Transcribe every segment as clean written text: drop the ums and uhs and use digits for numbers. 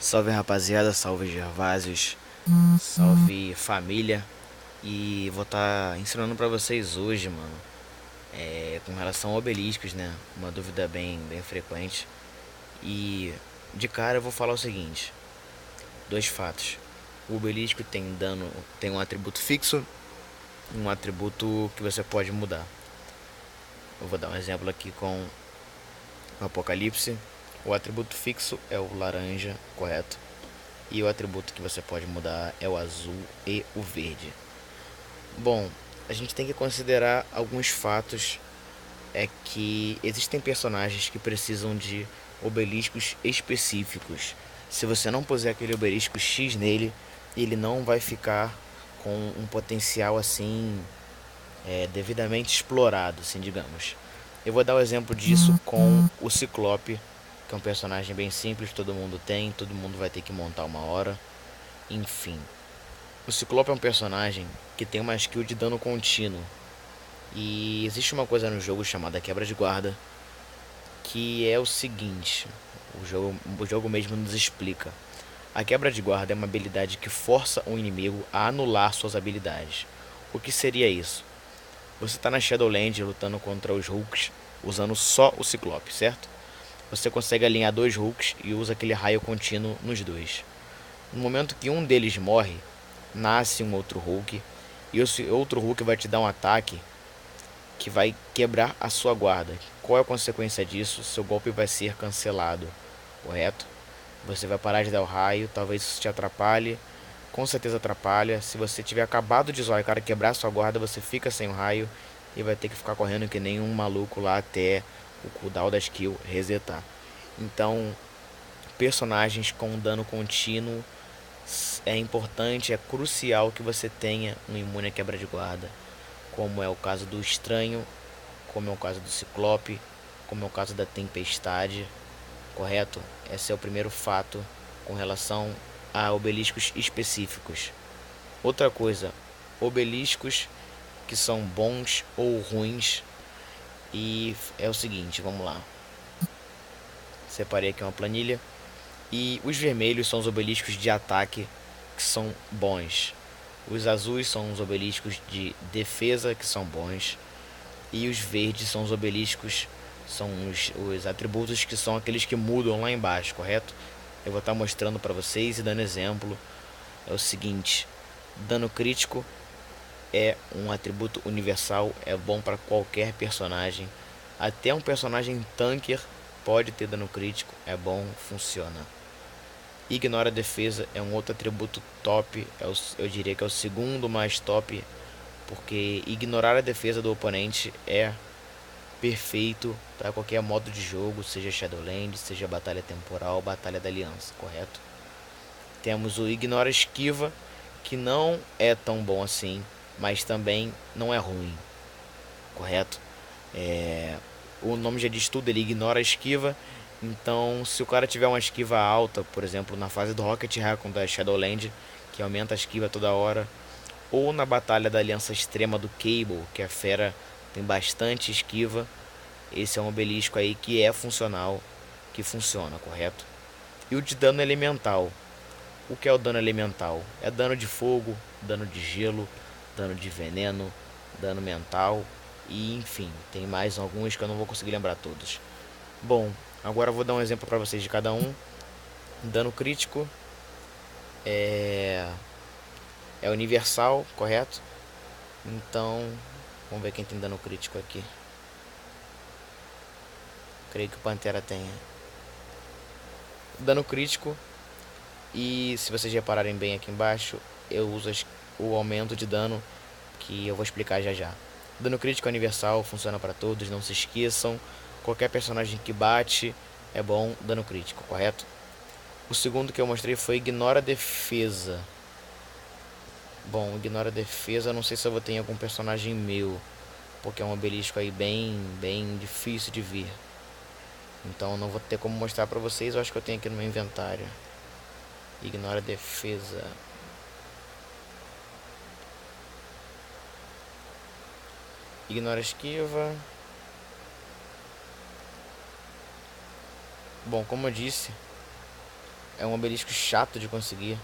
Salve rapaziada, salve Gervásios, salve família. E vou estar ensinando pra vocês hoje, mano, com relação a obeliscos, né? Uma dúvida bem frequente. E de cara eu vou falar o seguinte: dois fatos. O obelisco tem dano, tem um atributo fixo e um atributo que você pode mudar. Eu vou dar um exemplo aqui com o Apocalipse. O atributo fixo é o laranja, correto? E o atributo que você pode mudar é o azul e o verde. Bom, a gente tem que considerar alguns fatos. É que existem personagens que precisam de obeliscos específicos. Se você não puser aquele obelisco X nele, ele não vai ficar com um potencial assim devidamente explorado, assim digamos. Eu vou dar o exemplo disso com o Ciclope, que é um personagem bem simples, todo mundo tem, todo mundo vai ter que montar uma hora. Enfim, o Ciclope é um personagem que tem uma skill de dano contínuo. E existe uma coisa no jogo chamada quebra de guarda, que é o seguinte, o jogo mesmo nos explica. A quebra de guarda é uma habilidade que força um inimigo a anular suas habilidades. O que seria isso? Você está na Shadowland lutando contra os Hulks usando só o Ciclope, certo? Você consegue alinhar dois Hulks e usa aquele raio contínuo nos dois. No momento que um deles morre, nasce um outro Hulk e esse outro Hulk vai te dar um ataque que vai quebrar a sua guarda. Qual é a consequência disso? Seu golpe vai ser cancelado, correto? Você vai parar de dar o raio, talvez isso te atrapalhe, com certeza atrapalha. Se você tiver acabado de zoar e o cara quebrar sua guarda, você fica sem o raio e vai ter que ficar correndo que nem um maluco lá até o cooldown da skill resetar. Então, personagens com dano contínuo é importante, é crucial que você tenha um imune a quebra de guarda, como é o caso do Estranho, como é o caso do Ciclope, como é o caso da Tempestade, correto? Esse é o primeiro fato com relação a obeliscos específicos. Outra coisa, obeliscos que são bons ou ruins, e é o seguinte, vamos lá. Separei aqui uma planilha. E os vermelhos são os obeliscos de ataque que são bons. Os azuis são os obeliscos de defesa que são bons. E os verdes são os obeliscos, são os atributos que são aqueles que mudam lá embaixo, correto? Eu vou estar mostrando para vocês e dando exemplo. É o seguinte: dano crítico é um atributo universal, é bom para qualquer personagem. Até um personagem tanker pode ter dano crítico, é bom, funciona. Ignora a defesa é um outro atributo top, eu diria que é o segundo mais top, porque ignorar a defesa do oponente é perfeito para qualquer modo de jogo, seja Shadowland, seja Batalha Temporal, Batalha da Aliança, correto? Temos o Ignora Esquiva, que não é tão bom assim, mas também não é ruim, correto? O nome já diz tudo, ele ignora a esquiva. Então, se o cara tiver uma esquiva alta, por exemplo, na fase do Rocket Raccoon da Shadowland, que aumenta a esquiva toda hora, ou na batalha da aliança extrema do Cable, que a fera tem bastante esquiva, esse é um obelisco aí que é funcional, que funciona, correto? E o de dano elemental. O que é o dano elemental? É dano de fogo, dano de gelo, dano de veneno, dano mental e enfim, tem mais alguns que eu não vou conseguir lembrar todos. Bom, agora eu vou dar um exemplo para vocês de cada um. Dano crítico é é universal, correto? Então, vamos ver quem tem dano crítico aqui. Creio que o Pantera tenha. Dano crítico. E se vocês repararem bem aqui embaixo, eu uso o aumento de dano que eu vou explicar já já. Dano crítico universal, funciona para todos, não se esqueçam. Qualquer personagem que bate é bom, dano crítico, correto? O segundo que eu mostrei foi ignora a defesa. Bom, ignora a defesa, não sei se eu vou ter em algum personagem meu, porque é um obelisco aí bem difícil de vir. Então não vou ter como mostrar pra vocês, eu acho que eu tenho aqui no meu inventário. Ignora a defesa. Ignora a esquiva. Bom, como eu disse, é um obelisco chato de conseguir.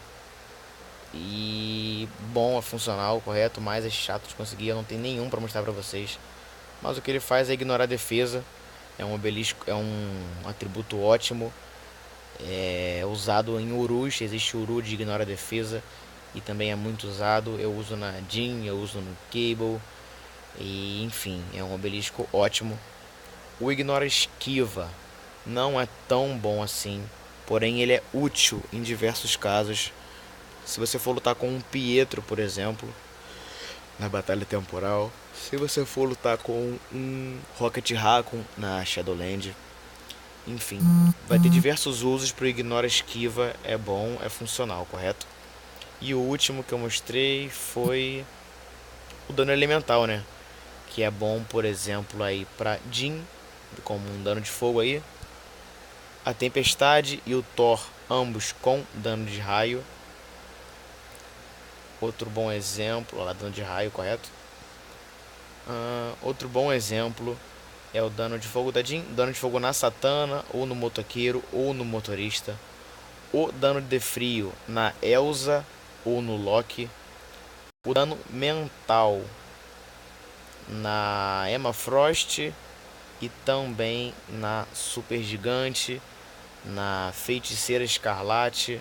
E bom, é funcional, correto, mas é chato de conseguir. Eu não tenho nenhum pra mostrar pra vocês. Mas o que ele faz é ignorar a defesa. É um obelisco, é um atributo ótimo. É usado em Urus, existe Uru de ignora a defesa. E também é muito usado. Eu uso na Jhin, eu uso no Cable. E enfim, é um obelisco ótimo. O ignora esquiva não é tão bom assim. Porém, ele é útil em diversos casos. Se você for lutar com um Pietro, por exemplo, na batalha temporal. Se você for lutar com um Rocket Raccoon na Shadowland. Enfim, vai ter diversos usos para o Ignora Esquiva. É bom, é funcional, correto? E o último que eu mostrei foi o dano elemental, né? Que é bom, por exemplo, aí para Jhin, como um dano de fogo aí. A Tempestade e o Thor, ambos com dano de raio. Outro bom exemplo, lá dano de raio, correto? Outro bom exemplo é o dano de fogo da Jhin, dano de fogo na Satana, ou no motoqueiro, ou no motorista. O dano de frio na Elsa ou no Loki. O dano mental na Emma Frost e também na Super Gigante, na Feiticeira Escarlate,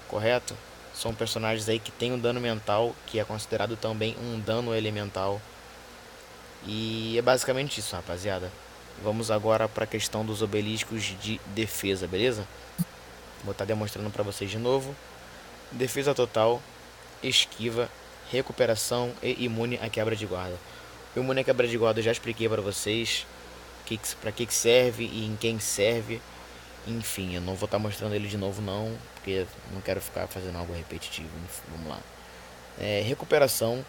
correto? São personagens aí que tem um dano mental, que é considerado também um dano elemental. E é basicamente isso, rapaziada. Vamos agora para a questão dos obeliscos de defesa, beleza? Vou estar demonstrando para vocês de novo. Defesa total, esquiva, recuperação e imune à quebra de guarda. O imune à quebra de guarda eu já expliquei para vocês para que serve e em quem serve. Enfim, eu não vou estar mostrando ele de novo não, porque não quero ficar fazendo algo repetitivo. Vamos lá. Recuperação.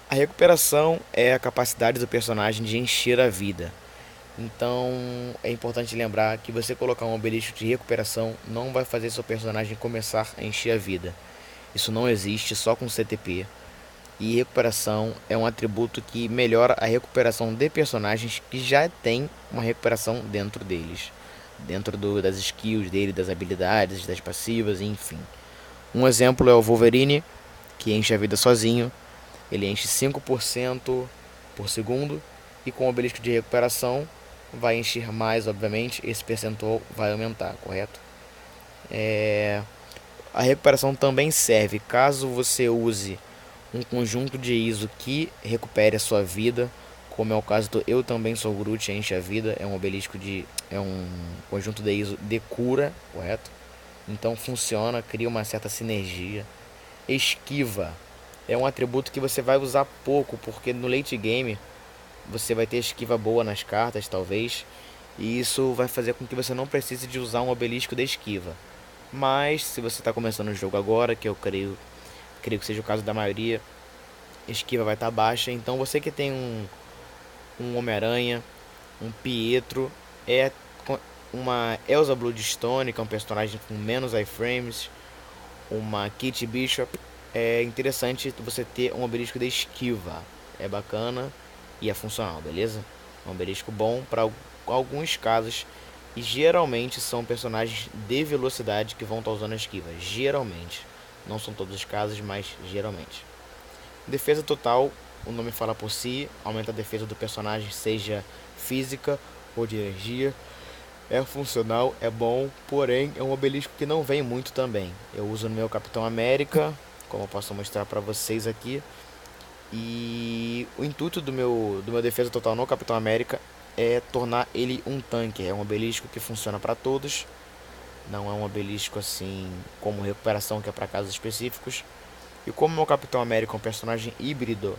A recuperação é a capacidade do personagem de encher a vida. Então é importante lembrar que você colocar um obelisco de recuperação não vai fazer seu personagem começar a encher a vida. Isso não existe, só com CTP. E recuperação é um atributo que melhora a recuperação de personagens que já tem uma recuperação dentro deles. Dentro das skills dele, das habilidades, das passivas, enfim. Um exemplo é o Wolverine, que enche a vida sozinho. Ele enche 5% por segundo. E com o obelisco de recuperação vai encher mais, obviamente. Esse percentual vai aumentar, correto? A recuperação também serve caso você use um conjunto de ISO que recupere a sua vida, como é o caso do Eu Também Sou Groot, enche a vida, é um obelisco de... é um conjunto de ISO de cura, correto? Então funciona, cria uma certa sinergia. Esquiva é um atributo que você vai usar pouco, porque no late game você vai ter esquiva boa nas cartas, talvez, e isso vai fazer com que você não precise de usar um obelisco de esquiva. Mas se você está começando o jogo agora, que eu creio que seja o caso da maioria, esquiva vai estar baixa. Então você que tem um Homem-Aranha, um Pietro, é uma Elsa Bloodstone, que é um personagem com menos iframes, uma Kate Bishop, é interessante você ter um obelisco de esquiva. É bacana e é funcional, beleza? É um obelisco bom para alguns casos. E geralmente são personagens de velocidade que vão estar usando a esquiva. Geralmente. Não são todos os casos, mas geralmente. Defesa total, o nome fala por si. Aumenta a defesa do personagem, seja física ou de energia. É funcional, é bom, porém é um obelisco que não vem muito também. Eu uso no meu Capitão América, como eu posso mostrar para vocês aqui. E o intuito do meu defesa total no Capitão América é tornar ele um tanque. É um obelisco que funciona para todos. Não é um obelisco assim como recuperação, que é para casos específicos. E como o meu Capitão América é um personagem híbrido,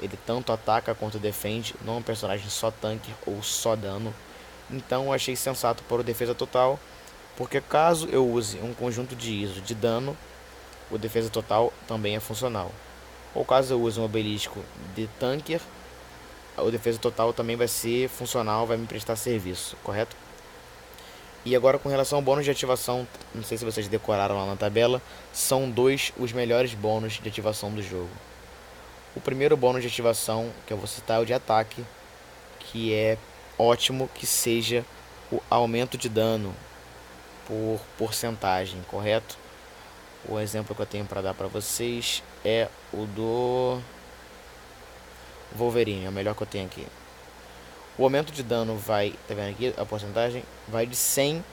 ele tanto ataca quanto defende, não é um personagem só tanque ou só dano. Então eu achei sensato pôr o defesa total, porque caso eu use um conjunto de ISO de dano, o defesa total também é funcional. Ou caso eu use um obelisco de tanker, o defesa total também vai ser funcional, vai me prestar serviço, correto? E agora com relação ao bônus de ativação, não sei se vocês decoraram lá na tabela, são dois os melhores bônus de ativação do jogo. O primeiro bônus de ativação, que eu vou citar, é o de ataque, que é ótimo que seja o aumento de dano. por porcentagem, correto? O exemplo que eu tenho para dar para vocês é o do Wolverine, é o melhor que eu tenho aqui. O aumento de dano vai, tá vendo aqui a porcentagem? Vai de 100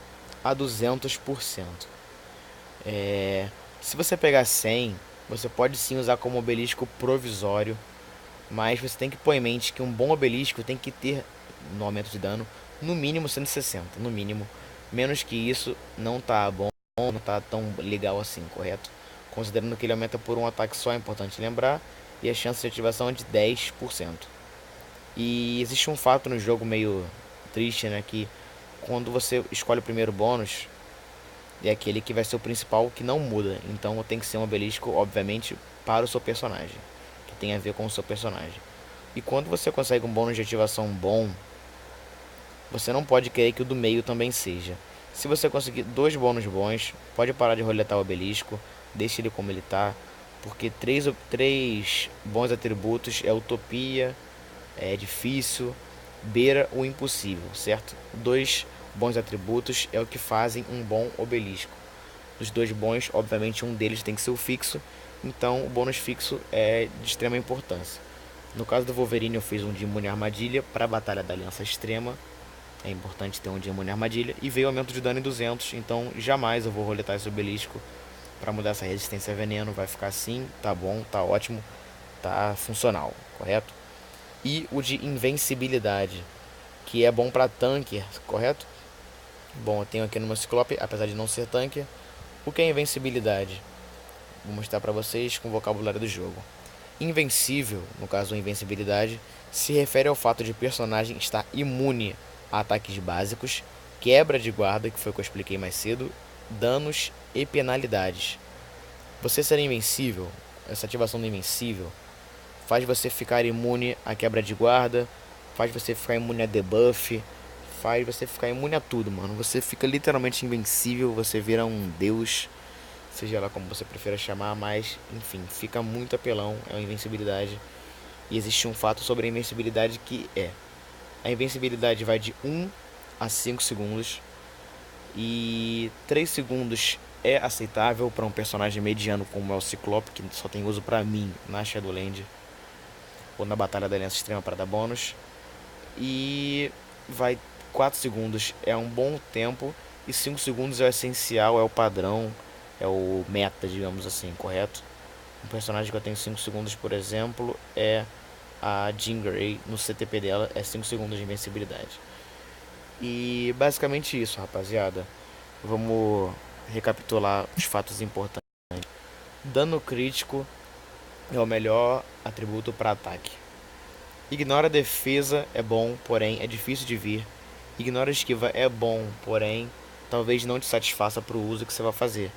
a 200%. Se você pegar 100, você pode sim usar como obelisco provisório, mas você tem que pôr em mente que um bom obelisco tem que ter, no aumento de dano, no mínimo 160, no mínimo. Menos que isso não tá bom, não tá tão legal assim, correto? Considerando que ele aumenta por um ataque só, é importante lembrar, e a chance de ativação é de 10%. E existe um fato no jogo meio triste, né, que quando você escolhe o primeiro bônus, é aquele que vai ser o principal, que não muda. Então tem que ser um obelisco, obviamente, para o seu personagem, que tem a ver com o seu personagem. E quando você consegue um bônus de ativação bom, você não pode querer que o do meio também seja. Se você conseguir dois bônus bons, pode parar de roletar o obelisco, deixe ele como ele está, porque três bons atributos é utopia, é difícil, beira o impossível, certo? Dois bons atributos é o que fazem um bom obelisco. Dos dois bons, obviamente um deles tem que ser o fixo, então o bônus fixo é de extrema importância. No caso do Wolverine eu fiz um de imune armadilha para a Batalha da Aliança Extrema, é importante ter um de imune armadilha, e veio aumento de dano em 200, então jamais eu vou roletar esse obelisco para mudar essa resistência a veneno, vai ficar assim, tá bom, tá ótimo, tá funcional, correto? E o de invencibilidade, que é bom para tanker, correto? Bom, eu tenho aqui no meu Ciclope, apesar de não ser tanker. O que é invencibilidade? Vou mostrar para vocês com o vocabulário do jogo. Invencível, no caso invencibilidade, se refere ao fato de o personagem estar imune a ataques básicos, quebra de guarda, que foi o que eu expliquei mais cedo, danos e penalidades. Você ser invencível, essa ativação do invencível, faz você ficar imune à quebra de guarda, faz você ficar imune a debuff, faz você ficar imune a tudo, mano. Você fica literalmente invencível, você vira um deus, seja lá como você prefira chamar, mas enfim, fica muito apelão, é uma invencibilidade. E existe um fato sobre a invencibilidade que é: a invencibilidade vai de 1 a 5 segundos, e 3 segundos é aceitável para um personagem mediano como é o Ciclope, que só tem uso para mim na Shadowland ou na Batalha da Aliança Extrema para dar bônus. E vai 4 segundos é um bom tempo, e 5 segundos é o essencial, é o padrão, é o meta, digamos assim, correto? Um personagem que eu tenho 5 segundos, por exemplo, é a Jean Grey. No CTP dela é 5 segundos de invencibilidade. E basicamente isso, rapaziada. Vamos recapitular os fatos importantes. Dano crítico é o melhor atributo para ataque. Ignora a defesa é bom, porém é difícil de vir. Ignora a esquiva é bom, porém talvez não te satisfaça para o uso que você vai fazer,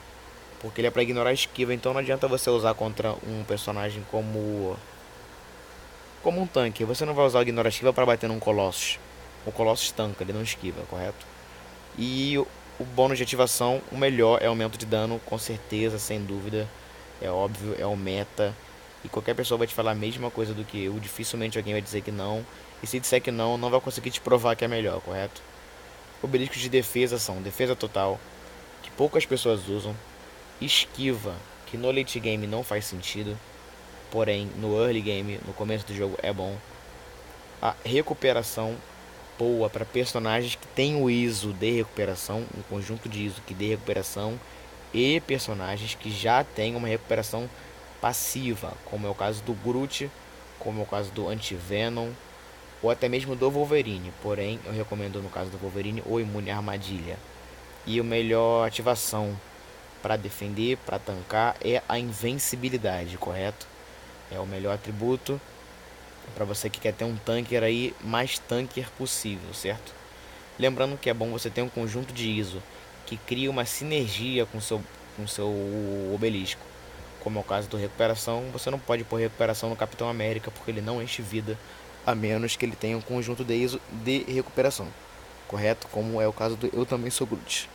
porque ele é para ignorar a esquiva, então não adianta você usar contra um personagem como um tanque. Você não vai usar o ignora a esquiva para bater num Colossus. O Colossus tanca, ele não esquiva, correto? E o bônus de ativação, o melhor é aumento de dano, com certeza, sem dúvida. É óbvio, é o meta. E qualquer pessoa vai te falar a mesma coisa do que eu. Dificilmente alguém vai dizer que não. E se disser que não, não vai conseguir te provar que é melhor, correto? Obeliscos de defesa são defesa total, que poucas pessoas usam. Esquiva, que no late game não faz sentido, porém no early game, no começo do jogo, é bom. A recuperação, boa para personagens que tem o ISO de recuperação, um conjunto de ISO que dê recuperação, e personagens que já têm uma recuperação passiva, como é o caso do Groot, como é o caso do Anti-Venom, ou até mesmo do Wolverine. Porém, eu recomendo no caso do Wolverine o Imune Armadilha. E o melhor ativação para defender, para tancar, é a invencibilidade, correto? É o melhor atributo para você que quer ter um tanker aí mais tanker possível, certo? Lembrando que é bom você ter um conjunto de ISO que cria uma sinergia com seu obelisco. Como é o caso do recuperação, você não pode pôr recuperação no Capitão América porque ele não enche vida, a menos que ele tenha um conjunto de ISO de recuperação, correto? Como é o caso do Eu Também Sou Groot.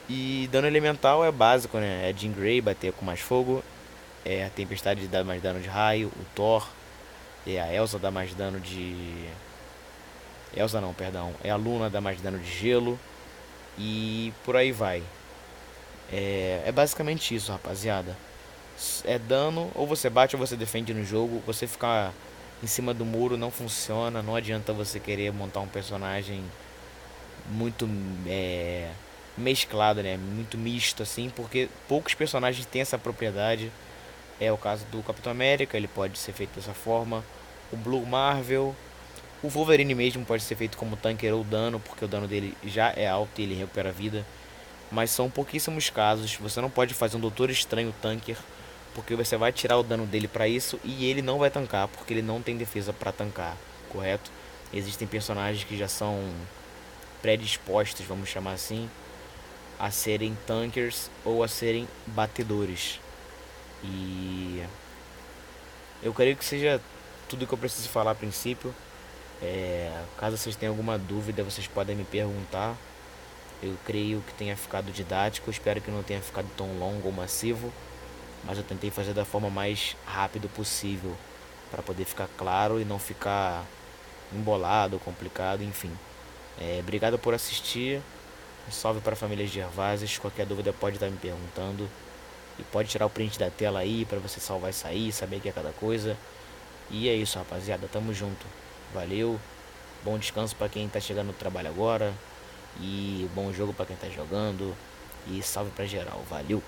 E dano elemental é básico, né? É Jean Grey bater com mais fogo, é a Tempestade dá mais dano de raio, o Thor, é a Elsa dá mais dano de... Elsa não, perdão, é a Luna dá mais dano de gelo. e por aí vai. É basicamente isso, rapaziada. É dano, ou você bate ou você defende no jogo. Você ficar em cima do muro não funciona. Não adianta você querer montar um personagem muito mesclado, né? Muito misto assim, porque poucos personagens têm essa propriedade. É o caso do Capitão América, ele pode ser feito dessa forma. O Blue Marvel, o Wolverine mesmo pode ser feito como tanker ou dano, porque o dano dele já é alto e ele recupera a vida. Mas são pouquíssimos casos. Você não pode fazer um Doutor Estranho tanker, porque você vai tirar o dano dele para isso e ele não vai tancar, porque ele não tem defesa para tancar, correto? Existem personagens que já são predispostos, vamos chamar assim, a serem tankers ou a serem batedores. E eu creio que seja tudo que eu preciso falar a princípio. Caso vocês tenham alguma dúvida, vocês podem me perguntar. Eu creio que tenha ficado didático, espero que não tenha ficado tão longo ou massivo, mas eu tentei fazer da forma mais rápido possível para poder ficar claro e não ficar embolado, complicado, enfim. Obrigado por assistir. Um salve para a família Gervases. Qualquer dúvida pode estar me perguntando. E pode tirar o print da tela aí para você salvar isso aí, saber o que é cada coisa. E é isso, rapaziada. Tamo junto. Valeu. Bom descanso para quem tá chegando no trabalho agora. E bom jogo para quem tá jogando. E salve pra geral. Valeu.